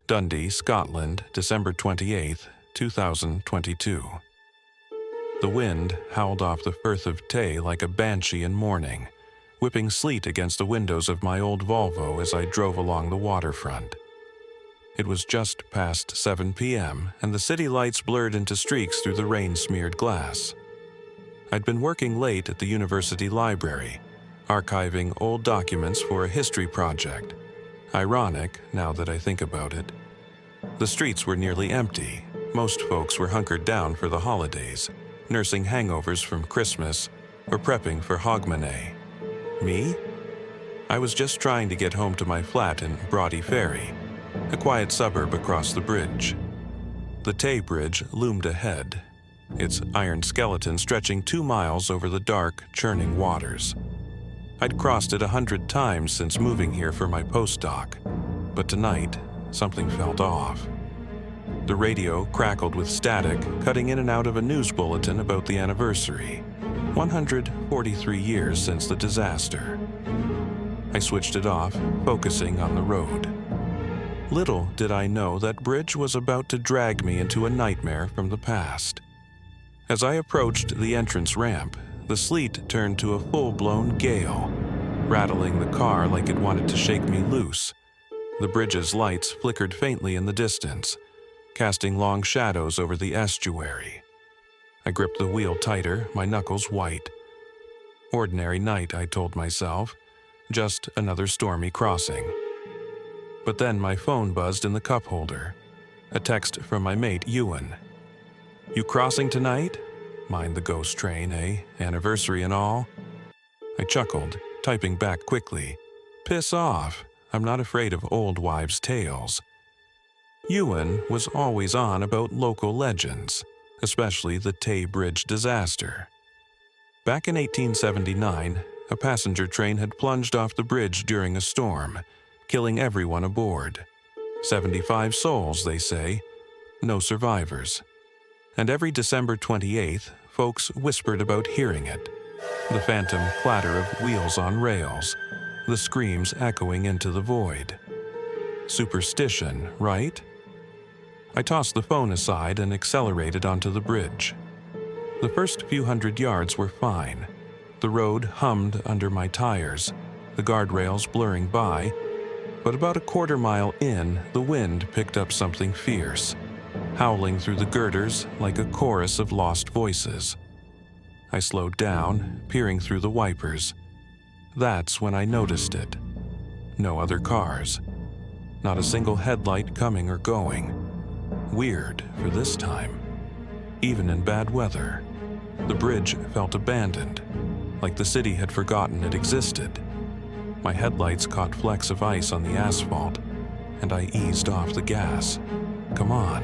Dundee, Scotland, December 28, 2022. The wind howled off the Firth of Tay like a banshee in mourning, whipping sleet against the windows of my old Volvo as I drove along the waterfront. It was just past 7 p.m., and the city lights blurred into streaks through the rain-smeared glass. I'd been working late at the university library, archiving old documents for a history project. Ironic, now that I think about it. The streets were nearly empty. Most folks were hunkered down for the holidays, nursing hangovers from Christmas or prepping for Hogmanay. Me? I was just trying to get home to my flat in Brodie Ferry, a quiet suburb across the bridge. The Tay Bridge loomed ahead, its iron skeleton stretching 2 miles over the dark, churning waters. I'd crossed it 100 times since moving here for my postdoc, but tonight, something felt off. The radio crackled with static, cutting in and out of a news bulletin about the anniversary, 143 years since the disaster. I switched it off, focusing on the road. Little did I know that bridge was about to drag me into a nightmare from the past. As I approached the entrance ramp, the sleet turned to a full-blown gale, rattling the car like it wanted to shake me loose. The bridge's lights flickered faintly in the distance, casting long shadows over the estuary. I gripped the wheel tighter, my knuckles white. Ordinary night, I told myself, just another stormy crossing. But then my phone buzzed in the cup holder, a text from my mate Ewan. "You crossing tonight? Mind the ghost train, eh? Anniversary and all?" I chuckled, typing back quickly. "Piss off, I'm not afraid of old wives' tales." Ewan was always on about local legends, especially the Tay Bridge disaster. Back in 1879, a passenger train had plunged off the bridge during a storm, killing everyone aboard. 75 souls, they say. No survivors. And every December 28th, folks whispered about hearing it. The phantom clatter of wheels on rails, the screams echoing into the void. Superstition, right? I tossed the phone aside and accelerated onto the bridge. The first few hundred yards were fine. The road hummed under my tires, the guardrails blurring by, but about a quarter-mile in, the wind picked up something fierce, howling through the girders like a chorus of lost voices. I slowed down, peering through the wipers. That's when I noticed it. No other cars. Not a single headlight coming or going. Weird for this time. Even in bad weather, the bridge felt abandoned, like the city had forgotten it existed. My headlights caught flecks of ice on the asphalt, and I eased off the gas. "Come on,"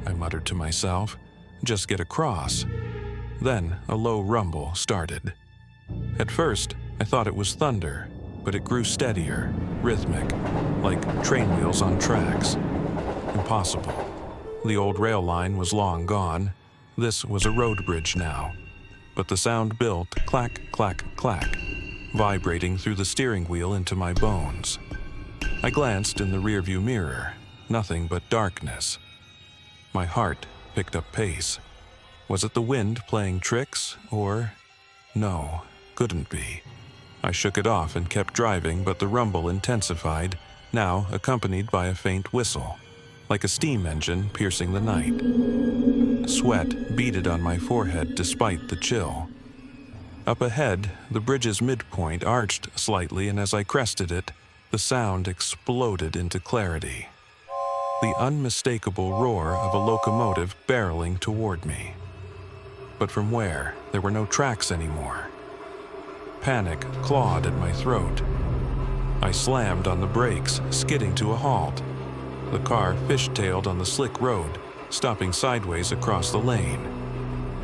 I muttered to myself. "Just get across." Then a low rumble started. At first, I thought it was thunder, but it grew steadier, rhythmic, like train wheels on tracks. Impossible. The old rail line was long gone. This was a road bridge now. But the sound built clack, clack, clack, vibrating through the steering wheel into my bones. I glanced in the rearview mirror. Nothing but darkness. My heart picked up pace. Was it the wind playing tricks, or... No, couldn't be. I shook it off and kept driving, but the rumble intensified, now accompanied by a faint whistle, like a steam engine piercing the night. Sweat beaded on my forehead despite the chill. Up ahead, the bridge's midpoint arched slightly, and as I crested it, the sound exploded into clarity. The unmistakable roar of a locomotive barreling toward me. But from where? There were no tracks anymore. Panic clawed at my throat. I slammed on the brakes, skidding to a halt. The car fishtailed on the slick road, stopping sideways across the lane.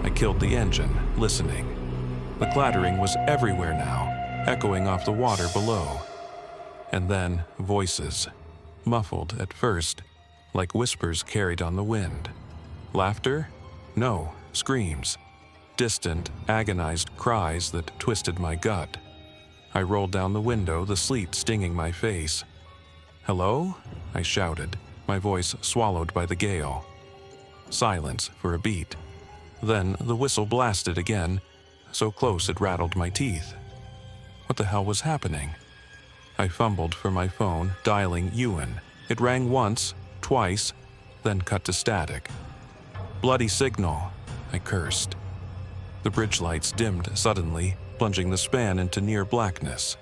I killed the engine, listening. The clattering was everywhere now, echoing off the water below. And then voices, muffled at first, like whispers carried on the wind. Laughter? No, screams. Distant, agonized cries that twisted my gut. I rolled down the window, the sleet stinging my face. "Hello?" I shouted, my voice swallowed by the gale. Silence for a beat. Then the whistle blasted again, so close it rattled my teeth. What the hell was happening? I fumbled for my phone, dialing Ewan. It rang once, twice, then cut to static. Bloody signal, I cursed. The bridge lights dimmed suddenly, plunging the span into near blackness.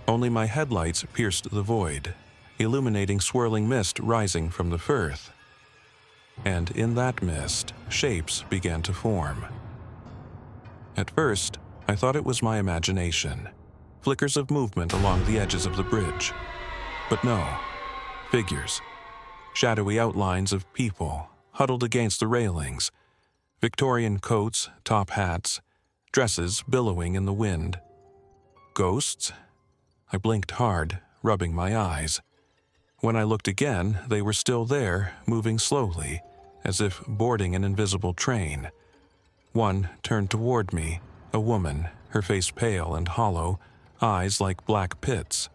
Only my headlights pierced the void, illuminating swirling mist rising from the firth. And in that mist, shapes began to form. At first, I thought it was my imagination. Flickers of movement along the edges of the bridge. But no, figures. Shadowy outlines of people, huddled against the railings. Victorian coats, top hats, dresses billowing in the wind. Ghosts? I blinked hard, rubbing my eyes. When I looked again, they were still there, moving slowly, as if boarding an invisible train. One turned toward me, a woman, her face pale and hollow, eyes like black pits.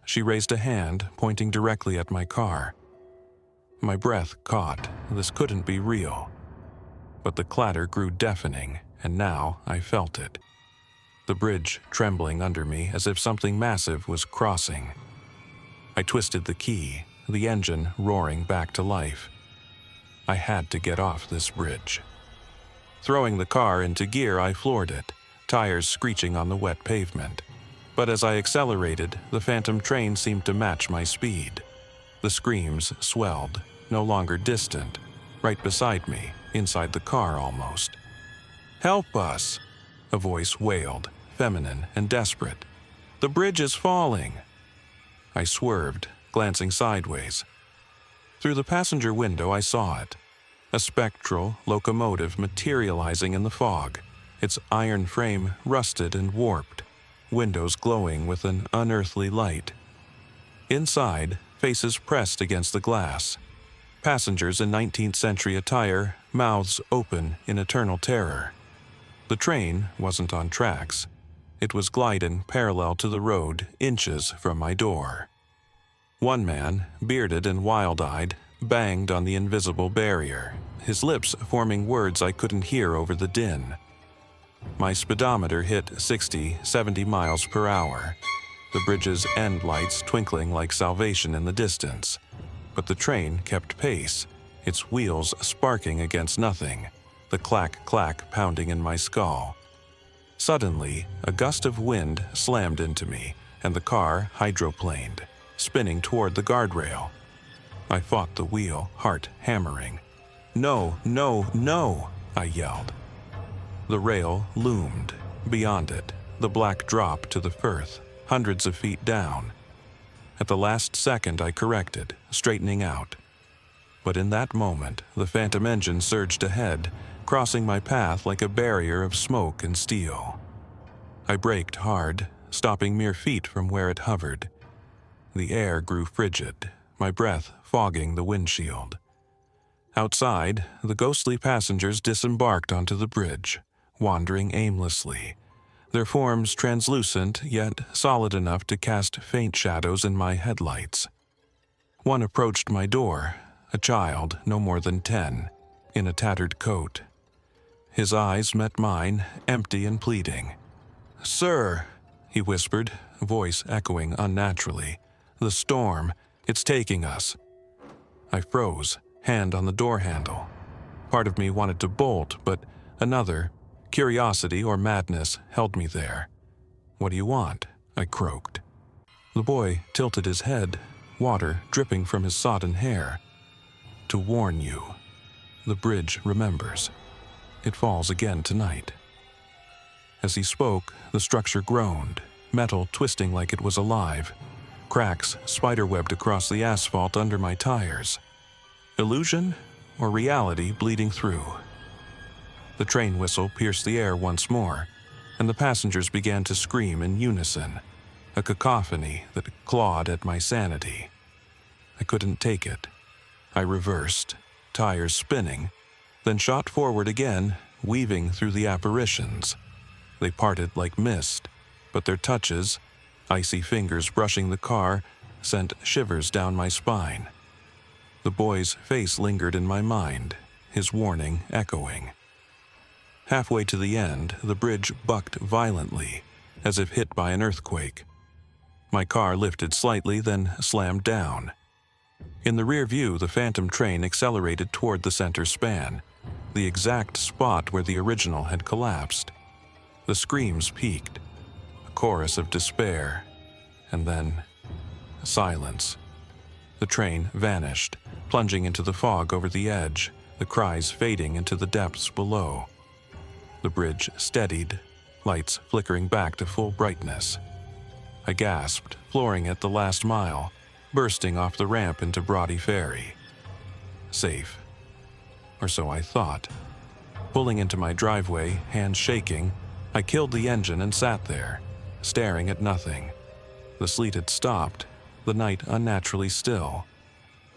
She raised a hand, pointing directly at my car. My breath caught. This couldn't be real. But the clatter grew deafening, and now I felt it. The bridge trembling under me as if something massive was crossing. I twisted the key, the engine roaring back to life. I had to get off this bridge. Throwing the car into gear, I floored it, tires screeching on the wet pavement. But as I accelerated, the phantom train seemed to match my speed. The screams swelled, no longer distant, right beside me, inside the car almost. "Help us!" a voice wailed, feminine and desperate. "The bridge is falling!" I swerved, glancing sideways. Through the passenger window I saw it. A spectral locomotive materializing in the fog, its iron frame rusted and warped, windows glowing with an unearthly light. Inside, faces pressed against the glass. Passengers in 19th century attire, mouths open in eternal terror. The train wasn't on tracks. It was gliding parallel to the road, inches from my door. One man, bearded and wild-eyed, banged on the invisible barrier, his lips forming words I couldn't hear over the din. My speedometer hit 60, 70 miles per hour, the bridge's end lights twinkling like salvation in the distance. But the train kept pace, its wheels sparking against nothing, the clack-clack pounding in my skull. Suddenly, a gust of wind slammed into me, and the car hydroplaned, spinning toward the guardrail. I fought the wheel, heart hammering. "No, no, no!" I yelled. The rail loomed. Beyond it, the black drop to the firth, hundreds of feet down. At the last second I corrected, straightening out. But in that moment, the phantom engine surged ahead, crossing my path like a barrier of smoke and steel. I braked hard, stopping mere feet from where it hovered. The air grew frigid, my breath fogging the windshield. Outside, the ghostly passengers disembarked onto the bridge, wandering aimlessly, their forms translucent yet solid enough to cast faint shadows in my headlights. One approached my door, a child no more than 10, in a tattered coat. His eyes met mine, empty and pleading. "Sir," he whispered, voice echoing unnaturally. "The storm, it's taking us." I froze, hand on the door handle. Part of me wanted to bolt, but another, curiosity or madness, held me there. "What do you want?" I croaked. The boy tilted his head, water dripping from his sodden hair. "To warn you. The bridge remembers. It falls again tonight." As he spoke, the structure groaned, metal twisting like it was alive. Cracks spiderwebbed across the asphalt under my tires. Illusion or reality bleeding through? The train whistle pierced the air once more, and the passengers began to scream in unison, a cacophony that clawed at my sanity. I couldn't take it. I reversed, tires spinning, then shot forward again, weaving through the apparitions. They parted like mist, but their touches, icy fingers brushing the car, sent shivers down my spine. The boy's face lingered in my mind, his warning echoing. Halfway to the end, the bridge bucked violently, as if hit by an earthquake. My car lifted slightly, then slammed down. In the rear view, the Phantom train accelerated toward the center span, the exact spot where the original had collapsed. The screams peaked, a chorus of despair, and then silence. The train vanished, plunging into the fog over the edge, the cries fading into the depths below. The bridge steadied, lights flickering back to full brightness. I gasped, flooring at the last mile, bursting off the ramp into Brodie Ferry. Safe. Or so I thought. Pulling into my driveway, hands shaking, I killed the engine and sat there, staring at nothing. The sleet had stopped, the night unnaturally still.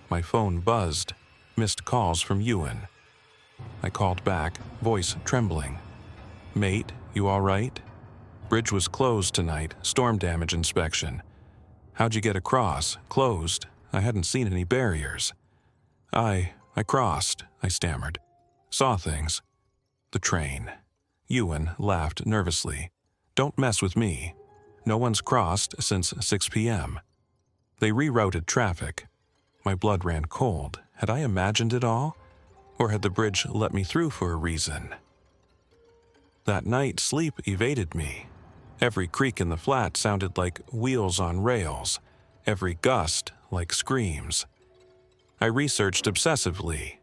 My phone buzzed, missed calls from Ewan. I called back, voice trembling. "Mate, you all right? Bridge was closed tonight, storm damage inspection. How'd you get across? Closed. I hadn't seen any barriers." I crossed," I stammered. "Saw things." "The train." Ewan laughed nervously. "Don't mess with me. No one's crossed since 6 p.m. They rerouted traffic." My blood ran cold. Had I imagined it all? Or had the bridge let me through for a reason? That night, sleep evaded me. Every creak in the flat sounded like wheels on rails, every gust like screams. I researched obsessively.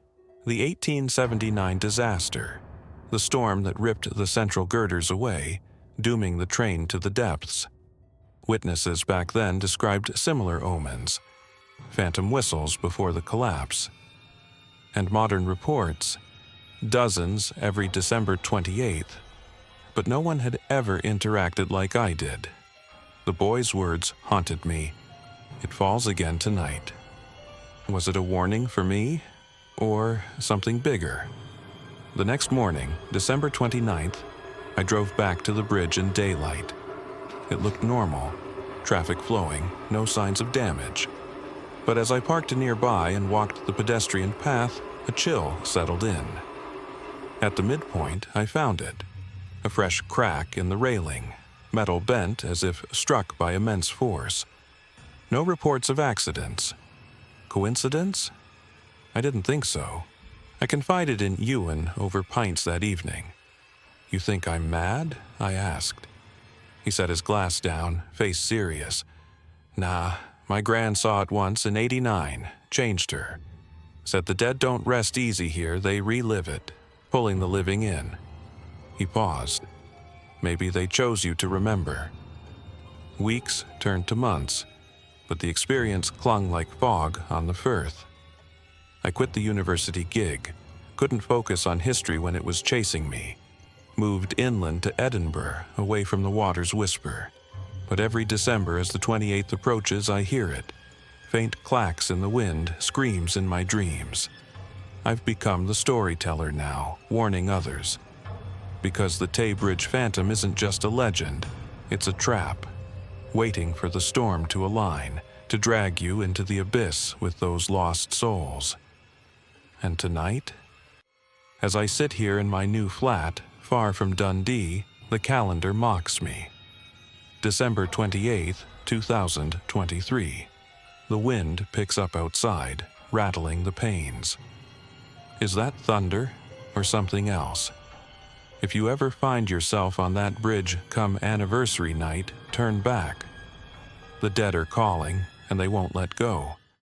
The 1879 disaster, the storm that ripped the central girders away, dooming the train to the depths. Witnesses back then described similar omens, phantom whistles before the collapse. And modern reports, dozens every December 28th, but no one had ever interacted like I did. The boy's words haunted me. "It falls again tonight." Was it a warning for me, or something bigger? The next morning, December 29th, I drove back to the bridge in daylight. It looked normal, traffic flowing, no signs of damage. But as I parked nearby and walked the pedestrian path, a chill settled in. At the midpoint, I found it. A fresh crack in the railing, metal bent as if struck by immense force. No reports of accidents. Coincidence? I didn't think so. I confided in Ewan over pints that evening. "You think I'm mad?" I asked. He set his glass down, face serious. "Nah, my gran saw it once in '89, changed her. Said the dead don't rest easy here, they relive it, pulling the living in." He paused. "Maybe they chose you to remember." Weeks turned to months, but the experience clung like fog on the firth. I quit the university gig, couldn't focus on history when it was chasing me. Moved inland to Edinburgh, away from the water's whisper. But every December as the 28th approaches, I hear it. Faint clacks in the wind, screams in my dreams. I've become the storyteller now, warning others. Because the Tay Bridge Phantom isn't just a legend, it's a trap, waiting for the storm to align, to drag you into the abyss with those lost souls. And tonight? As I sit here in my new flat, far from Dundee, the calendar mocks me. December 28th, 2023. The wind picks up outside, rattling the panes. Is that thunder or something else? If you ever find yourself on that bridge come anniversary night, turn back. The dead are calling, and they won't let go.